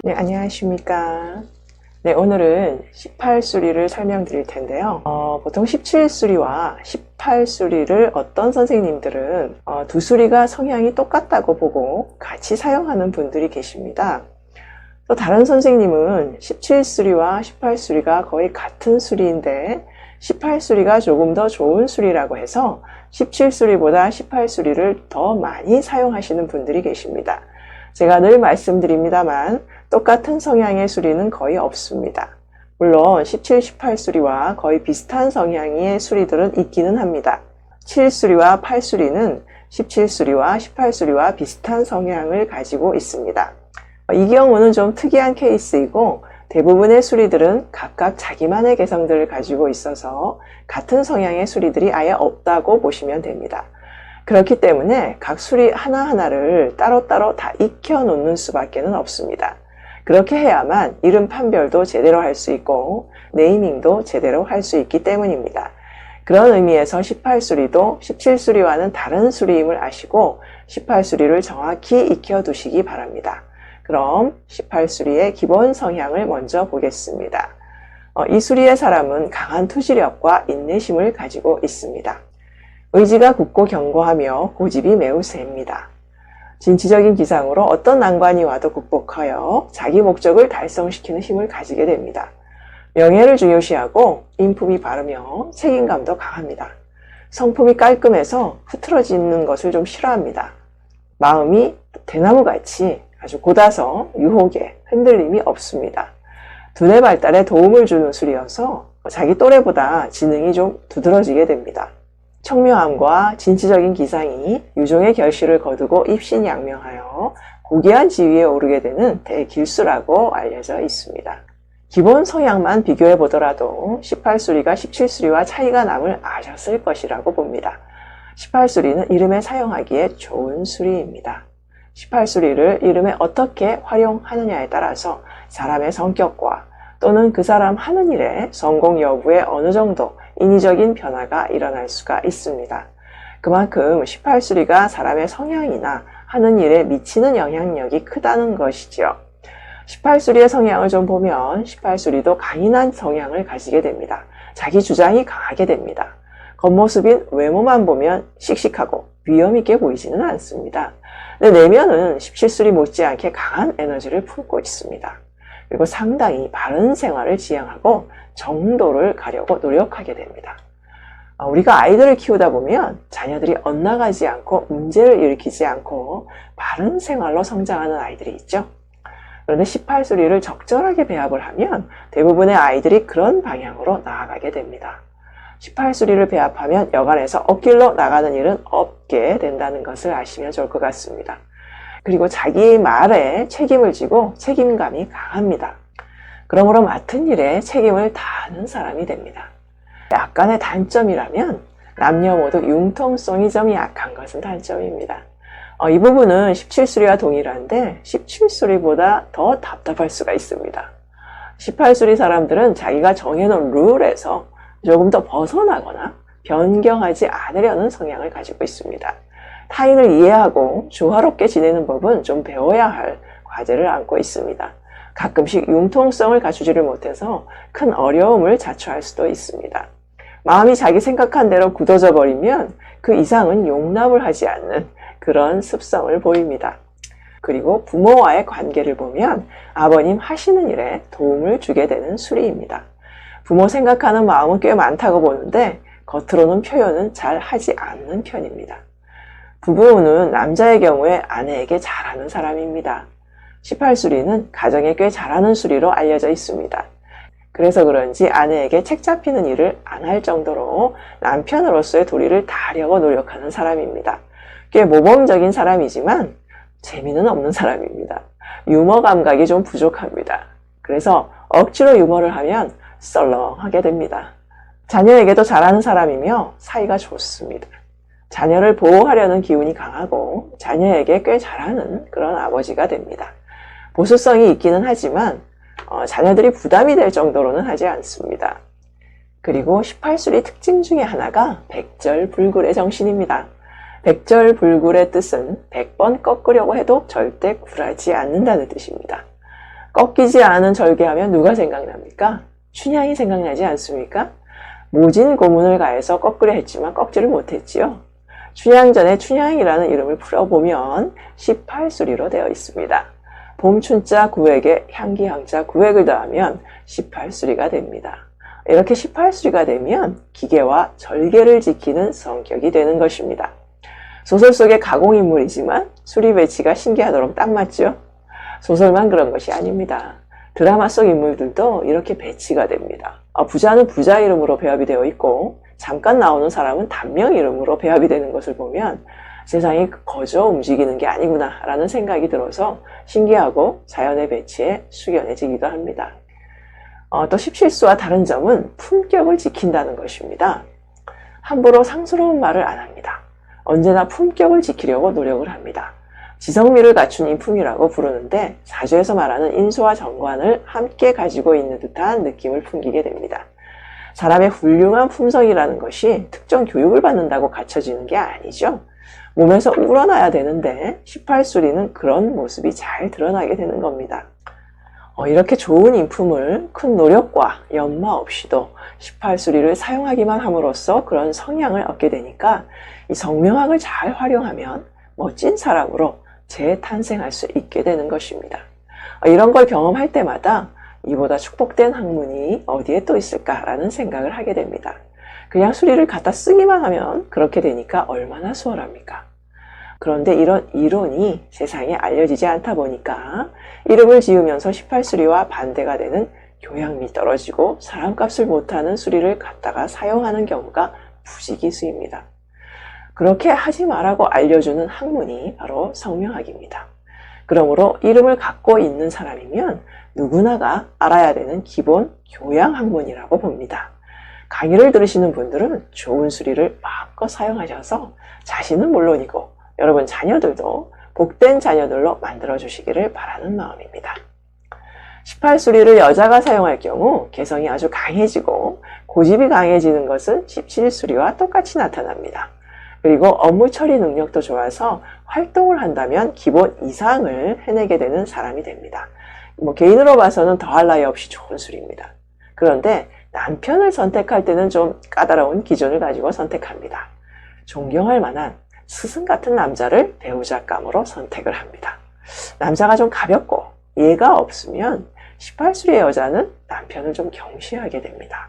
네, 안녕하십니까. 네, 오늘은 18수리를 설명드릴 텐데요. 보통 17수리와 18수리를 어떤 선생님들은 두 수리가 성향이 똑같다고 보고 같이 사용하는 분들이 계십니다. 또 다른 선생님은 17수리와 18수리가 거의 같은 수리인데 18수리가 조금 더 좋은 수리라고 해서 17수리보다 18수리를 더 많이 사용하시는 분들이 계십니다. 제가 늘 말씀드립니다만 똑같은 성향의 수리는 거의 없습니다. 물론 17, 18수리와 거의 비슷한 성향의 수리들은 있기는 합니다. 7수리와 8수리는 17수리와 18수리와 비슷한 성향을 가지고 있습니다. 이 경우는 좀 특이한 케이스이고 대부분의 수리들은 각각 자기만의 개성들을 가지고 있어서 같은 성향의 수리들이 아예 없다고 보시면 됩니다. 그렇기 때문에 각 수리 하나하나를 따로따로 다 익혀 놓는 수밖에 없습니다. 그렇게 해야만 이름 판별도 제대로 할 수 있고 네이밍도 제대로 할 수 있기 때문입니다. 그런 의미에서 18수리도 17수리와는 다른 수리임을 아시고 18수리를 정확히 익혀 두시기 바랍니다. 그럼 18수리의 기본 성향을 먼저 보겠습니다. 이 수리의 사람은 강한 투지력과 인내심을 가지고 있습니다. 의지가 굳고 견고하며 고집이 매우 셉니다. 진취적인 기상으로 어떤 난관이 와도 극복하여 자기 목적을 달성시키는 힘을 가지게 됩니다. 명예를 중요시하고 인품이 바르며 책임감도 강합니다. 성품이 깔끔해서 흐트러지는 것을 좀 싫어합니다. 마음이 대나무같이 아주 곧아서 유혹에 흔들림이 없습니다. 두뇌 발달에 도움을 주는 수리여서 자기 또래보다 지능이 좀 두드러지게 됩니다. 청명함과 진취적인 기상이 유종의 결실을 거두고 입신양명하여 고귀한 지위에 오르게 되는 대길수라고 알려져 있습니다. 기본 성향만 비교해 보더라도 18수리가 17수리와 차이가 남을 아셨을 것이라고 봅니다. 18수리는 이름에 사용하기에 좋은 수리입니다. 18수리를 이름에 어떻게 활용하느냐에 따라서 사람의 성격과 또는 그 사람 하는 일의 성공 여부에 어느 정도 인위적인 변화가 일어날 수가 있습니다. 그만큼 18수리가 사람의 성향이나 하는 일에 미치는 영향력이 크다는 것이지요. 18수리의 성향을 좀 보면 18수리도 강인한 성향을 가지게 됩니다. 자기 주장이 강하게 됩니다. 겉모습인 외모만 보면 씩씩하고 위험있게 보이지는 않습니다. 근데 내면은 17수리 못지않게 강한 에너지를 품고 있습니다. 그리고 상당히 바른 생활을 지향하고 정도를 가려고 노력하게 됩니다. 우리가 아이들을 키우다 보면 자녀들이 엇나가지 않고 문제를 일으키지 않고 바른 생활로 성장하는 아이들이 있죠. 그런데 18수리를 적절하게 배합을 하면 대부분의 아이들이 그런 방향으로 나아가게 됩니다. 18수리를 배합하면 여간에서 엇길로 나가는 일은 없게 된다는 것을 아시면 좋을 것 같습니다. 그리고 자기 말에 책임을 지고 책임감이 강합니다. 그러므로 맡은 일에 책임을 다하는 사람이 됩니다. 약간의 단점이라면 남녀 모두 융통성이 좀 약한 것은 단점입니다. 이 부분은 17수리와 동일한데 17수리보다 더 답답할 수가 있습니다. 18수리 사람들은 자기가 정해놓은 룰에서 조금 더 벗어나거나 변경하지 않으려는 성향을 가지고 있습니다. 타인을 이해하고 조화롭게 지내는 법은 좀 배워야 할 과제를 안고 있습니다. 가끔씩 융통성을 갖추지를 못해서 큰 어려움을 자초할 수도 있습니다. 마음이 자기 생각한 대로 굳어져 버리면 그 이상은 용납을 하지 않는 그런 습성을 보입니다. 그리고 부모와의 관계를 보면 아버님 하시는 일에 도움을 주게 되는 수리입니다. 부모 생각하는 마음은 꽤 많다고 보는데 겉으로는 표현은 잘 하지 않는 편입니다. 부부는 남자의 경우에 아내에게 잘하는 사람입니다. 18수리는 가정에 꽤 잘하는 수리로 알려져 있습니다. 그래서 그런지 아내에게 책 잡히는 일을 안 할 정도로 남편으로서의 도리를 다하려고 노력하는 사람입니다. 꽤 모범적인 사람이지만 재미는 없는 사람입니다. 유머 감각이 좀 부족합니다. 그래서 억지로 유머를 하면 썰렁하게 됩니다. 자녀에게도 잘하는 사람이며 사이가 좋습니다. 자녀를 보호하려는 기운이 강하고 자녀에게 꽤 잘하는 그런 아버지가 됩니다. 보수성이 있기는 하지만 자녀들이 부담이 될 정도로는 하지 않습니다. 그리고 18수리 특징 중에 하나가 백절불굴의 정신입니다. 백절불굴의 뜻은 100번 꺾으려고 해도 절대 굴하지 않는다는 뜻입니다. 꺾이지 않은 절개하면 누가 생각납니까? 춘향이 생각나지 않습니까? 모진 고문을 가해서 꺾으려 했지만 꺾지를 못했지요. 춘향전에 춘향이라는 이름을 풀어보면 18수리로 되어 있습니다. 봄춘자 구획에 향기향자 구획을 더하면 18수리가 됩니다. 이렇게 18수리가 되면 기계와 절개를 지키는 성격이 되는 것입니다. 소설 속의 가공인물이지만 수리 배치가 신기하도록 딱 맞죠? 소설만 그런 것이 아닙니다. 드라마 속 인물들도 이렇게 배치가 됩니다. 부자는 부자 이름으로 배합이 되어 있고 잠깐 나오는 사람은 단명 이름으로 배합이 되는 것을 보면 세상이 거저 움직이는 게 아니구나 라는 생각이 들어서 신기하고 자연의 배치에 숙연해지기도 합니다. 또 십실수와 다른 점은 품격을 지킨다는 것입니다. 함부로 상스러운 말을 안 합니다. 언제나 품격을 지키려고 노력을 합니다. 지성미를 갖춘 인품이라고 부르는데 사주에서 말하는 인수와 정관을 함께 가지고 있는 듯한 느낌을 풍기게 됩니다. 사람의 훌륭한 품성이라는 것이 특정 교육을 받는다고 갖춰지는 게 아니죠. 몸에서 우러나야 되는데 18수리는 그런 모습이 잘 드러나게 되는 겁니다. 이렇게 좋은 인품을 큰 노력과 연마 없이도 18수리를 사용하기만 함으로써 그런 성향을 얻게 되니까 이 성명학을 잘 활용하면 멋진 사람으로 재탄생할 수 있게 되는 것입니다. 이런 걸 경험할 때마다 이보다 축복된 학문이 어디에 또 있을까라는 생각을 하게 됩니다. 그냥 수리를 갖다 쓰기만 하면 그렇게 되니까 얼마나 수월합니까? 그런데 이런 이론이 세상에 알려지지 않다 보니까 이름을 지으면서 18수리와 반대가 되는 교양미 떨어지고 사람값을 못하는 수리를 갖다가 사용하는 경우가 부지기수입니다. 그렇게 하지 말라고 알려주는 학문이 바로 성명학입니다. 그러므로 이름을 갖고 있는 사람이면 누구나가 알아야 되는 기본 교양 학문이라고 봅니다. 강의를 들으시는 분들은 좋은 수리를 마음껏 사용하셔서 자신은 물론이고 여러분 자녀들도 복된 자녀들로 만들어주시기를 바라는 마음입니다. 18수리를 여자가 사용할 경우 개성이 아주 강해지고 고집이 강해지는 것은 17수리와 똑같이 나타납니다. 그리고 업무 처리 능력도 좋아서 활동을 한다면 기본 이상을 해내게 되는 사람이 됩니다. 개인으로 봐서는 더할 나위 없이 좋은 수리입니다. 그런데 남편을 선택할 때는 좀 까다로운 기준을 가지고 선택합니다. 존경할 만한 스승 같은 남자를 배우자감으로 선택을 합니다. 남자가 좀 가볍고 예가 없으면 18수리의 여자는 남편을 좀 경시하게 됩니다.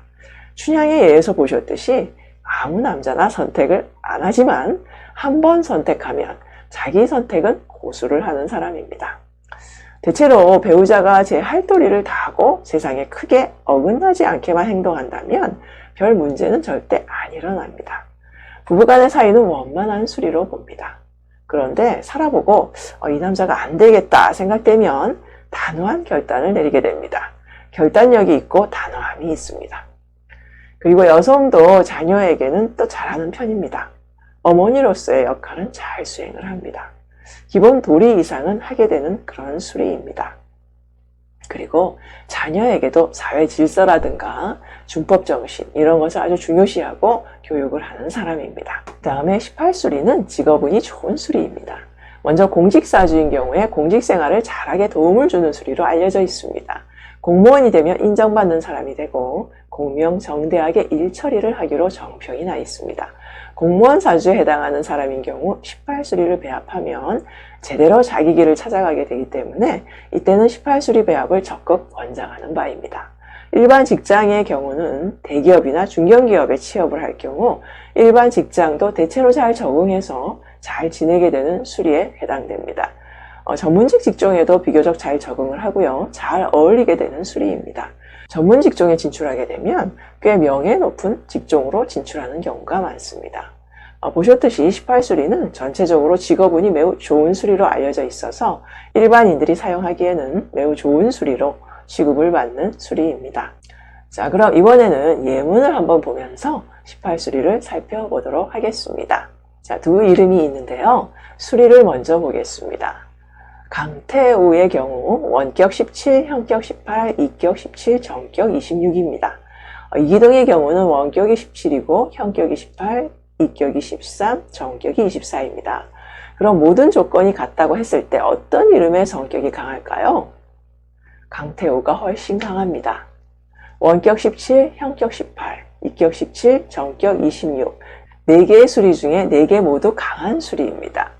춘향의 예에서 보셨듯이 아무 남자나 선택을 안 하지만 한 번 선택하면 자기 선택은 고수를 하는 사람입니다. 대체로 배우자가 제 할 도리를 다하고 세상에 크게 어긋나지 않게만 행동한다면 별 문제는 절대 안 일어납니다. 부부간의 사이는 원만한 수리로 봅니다. 그런데 살아보고 이 남자가 안 되겠다 생각되면 단호한 결단을 내리게 됩니다. 결단력이 있고 단호함이 있습니다. 그리고 여성도 자녀에게는 또 잘하는 편입니다. 어머니로서의 역할은 잘 수행을 합니다. 기본 도리 이상은 하게 되는 그런 수리입니다. 그리고 자녀에게도 사회 질서라든가 준법 정신 이런 것을 아주 중요시하고 교육을 하는 사람입니다. 그 다음에 18수리는 직업운이 좋은 수리입니다. 먼저 공직사주인 경우에 공직생활을 잘하게 도움을 주는 수리로 알려져 있습니다. 공무원이 되면 인정받는 사람이 되고 공명정대하게 일처리를 하기로 정평이 나 있습니다. 공무원 사주에 해당하는 사람인 경우 18수리를 배합하면 제대로 자기 길을 찾아가게 되기 때문에 이때는 18수리 배합을 적극 권장하는 바입니다. 일반 직장의 경우는 대기업이나 중견기업에 취업을 할 경우 일반 직장도 대체로 잘 적응해서 잘 지내게 되는 수리에 해당됩니다. 전문직 직종에도 비교적 잘 적응을 하고요. 잘 어울리게 되는 수리입니다. 전문 직종에 진출하게 되면 꽤 명예 높은 직종으로 진출하는 경우가 많습니다. 보셨듯이 18수리는 전체적으로 직업운이 매우 좋은 수리로 알려져 있어서 일반인들이 사용하기에는 매우 좋은 수리로 취급을 받는 수리입니다. 자, 그럼 이번에는 예문을 한번 보면서 18수리를 살펴보도록 하겠습니다. 자, 두 이름이 있는데요. 수리를 먼저 보겠습니다. 강태우의 경우 원격 17, 형격 18, 이격 17, 정격 26입니다. 이기동의 경우는 원격이 17이고 형격이 18, 이격이 13, 정격이 24입니다. 그럼 모든 조건이 같다고 했을 때 어떤 이름의 성격이 강할까요? 강태우가 훨씬 강합니다. 원격 17, 형격 18, 이격 17, 전격 26. 4개의 수리 중에 4개 모두 강한 수리입니다.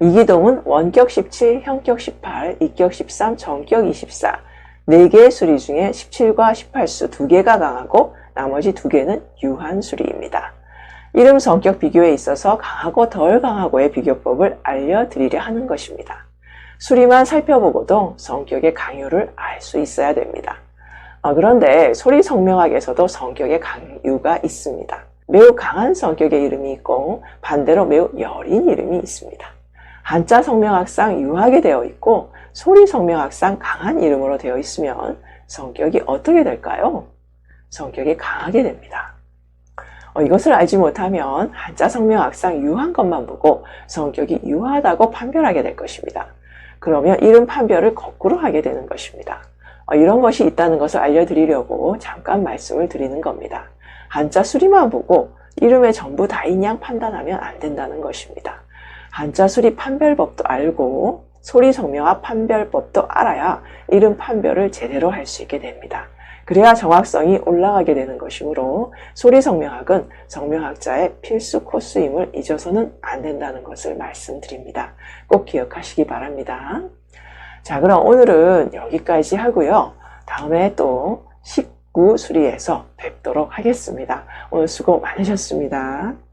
이기동은 원격 17, 형격 18, 이격 13, 전격 24. 4개의 수리 중에 17과 18수 2개가 강하고 나머지 2개는 유한 수리입니다. 이름 성격 비교에 있어서 강하고 덜 강하고의 비교법을 알려드리려 하는 것입니다. 수리만 살펴보고도 성격의 강유를 알 수 있어야 됩니다. 그런데 소리 성명학에서도 성격의 강유가 있습니다. 매우 강한 성격의 이름이 있고 반대로 매우 여린 이름이 있습니다. 한자 성명학상 유하게 되어 있고 소리 성명학상 강한 이름으로 되어 있으면 성격이 어떻게 될까요? 성격이 강하게 됩니다. 이것을 알지 못하면 한자 성명학상 유한 것만 보고 성격이 유하다고 판별하게 될 것입니다. 그러면 이름 판별을 거꾸로 하게 되는 것입니다. 이런 것이 있다는 것을 알려드리려고 잠깐 말씀을 드리는 겁니다. 한자 수리만 보고 이름에 전부 다인 양 판단하면 안 된다는 것입니다. 한자 수리 판별법도 알고 소리 성명학 판별법도 알아야 이름 판별을 제대로 할 수 있게 됩니다. 그래야 정확성이 올라가게 되는 것이므로 소리 성명학은 성명학자의 필수 코스임을 잊어서는 안 된다는 것을 말씀드립니다. 꼭 기억하시기 바랍니다. 자, 그럼 오늘은 여기까지 하고요. 다음에 또 19수리에서 뵙도록 하겠습니다. 오늘 수고 많으셨습니다.